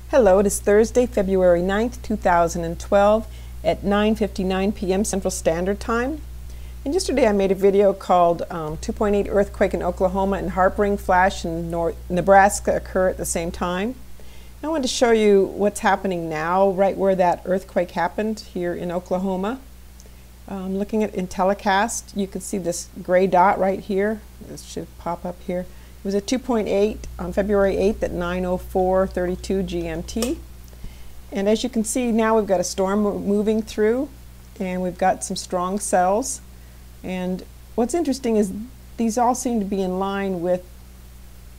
Hello, it is Thursday, February 9th, 2012 at 9:59 p.m. Central Standard Time. And yesterday I made a video called 2.8 Earthquake in Oklahoma and HAARP ring flash in Nebraska occur at the same time. I wanted to show you what's happening now, right where that earthquake happened here in Oklahoma. Looking at in telecast, you can see this gray dot right here. This should pop up here. It was a 2.8 on February 8th at 9:04:32 GMT. And as you can see, now we've got a storm moving through, and we've got some strong cells. And what's interesting is these all seem to be in line with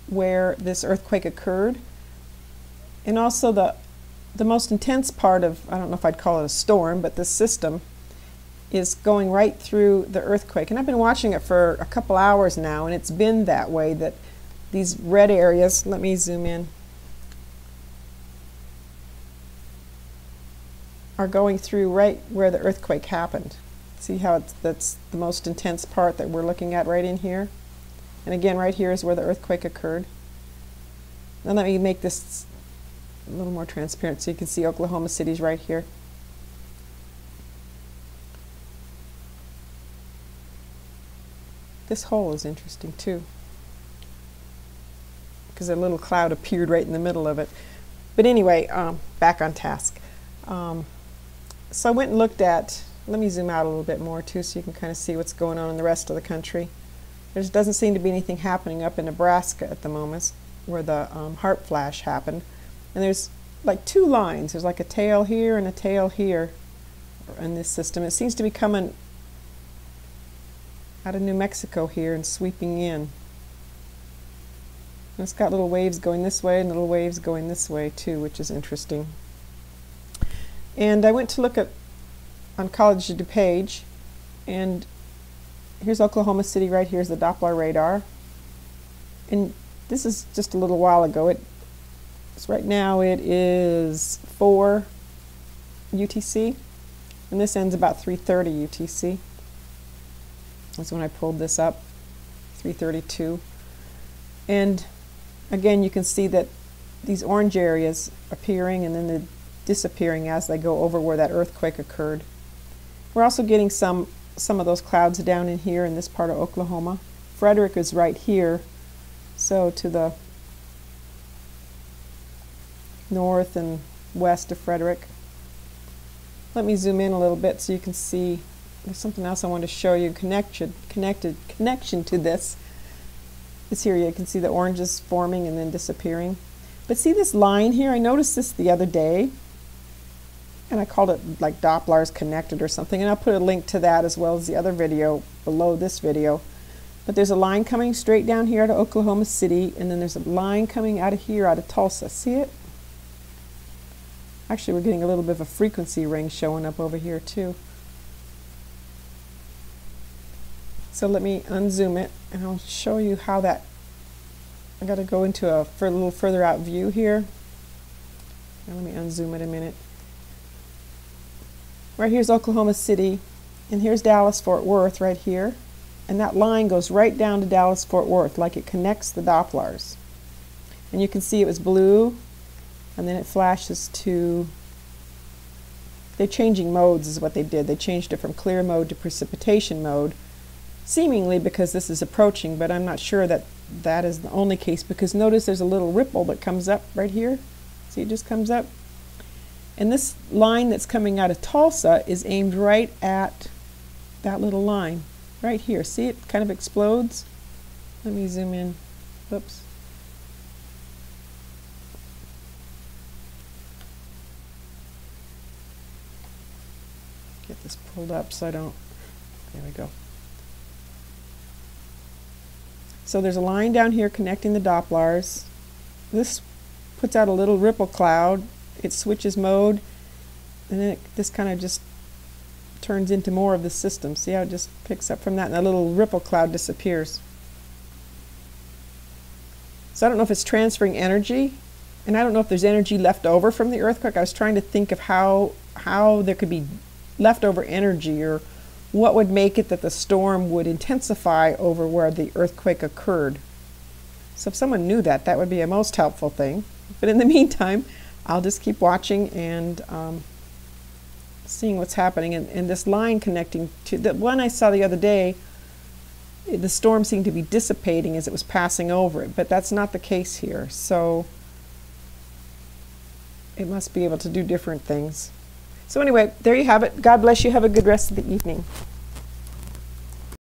where this earthquake occurred. And also the most intense part of, I don't know if I'd call it a storm, but this system is going right through the earthquake. And I've been watching it for a couple hours now, and it's been that way, that these red areas, let me zoom in, are going through right where the earthquake happened. See how that's the most intense part that we're looking at right in here? And again, right here is where the earthquake occurred. Now let me make this a little more transparent so you can see Oklahoma City's right here. This hole is interesting too, because a little cloud appeared right in the middle of it. But anyway, back on task. So I went and looked at, let me zoom out a little bit more too so you can kind of see what's going on in the rest of the country. There doesn't seem to be anything happening up in Nebraska at the moment where the HAARP flash happened. And there's like two lines. There's like a tail here and a tail here in this system. It seems to be coming out of New Mexico here and sweeping in. And it's got little waves going this way and little waves going this way too, which is interesting. And I went to look at on College of DuPage, and here's Oklahoma City right here is the Doppler radar. And this is just a little while ago. Right now it is 4 UTC, and this ends about 3:30 UTC. That's when I pulled this up, 3:32. And again, you can see that these orange areas appearing and then they're disappearing as they go over where that earthquake occurred. We're also getting some of those clouds down in here in this part of Oklahoma. Frederick is right here, so to the north and west of Frederick. Let me zoom in a little bit so you can see. There's something else I want to show you. Connection to this is here. You can see the oranges forming and then disappearing. But see this line here? I noticed this the other day, and I called it like Dopplers connected or something, and I'll put a link to that as well as the other video below this video. But there's a line coming straight down here out of Oklahoma City, and then there's a line coming out of here out of Tulsa. See it? Actually, we're getting a little bit of a frequency ring showing up over here too. So let me unzoom it, and I'll show you how that, I got to go into a little further out view here. Now let me unzoom it a minute. Right here's Oklahoma City, and here's Dallas-Fort Worth right here. And that line goes right down to Dallas-Fort Worth, like it connects the Dopplers. And you can see it was blue, and then it flashes to, they're changing modes is what they did. They changed it from clear mode to precipitation mode, seemingly because this is approaching, but I'm not sure that that is the only case, because notice there's a little ripple that comes up right here. See, it just comes up. And this line that's coming out of Tulsa is aimed right at that little line right here. See, it kind of explodes. Let me zoom in. Whoops. Get this pulled up so I don't, there we go. So there's a line down here connecting the Dopplers. This puts out a little ripple cloud. It switches mode, and then this kind of just turns into more of the system. See how it just picks up from that, and that little ripple cloud disappears. So I don't know if it's transferring energy, and I don't know if there's energy left over from the earthquake. I was trying to think of how there could be leftover energy, or what would make it that the storm would intensify over where the earthquake occurred. So if someone knew that, that would be a most helpful thing. But in the meantime, I'll just keep watching and seeing what's happening. And this line connecting to the one I saw the other day, the storm seemed to be dissipating as it was passing over it, but that's not the case here. So it must be able to do different things. So anyway, there you have it. God bless you. Have a good rest of the evening.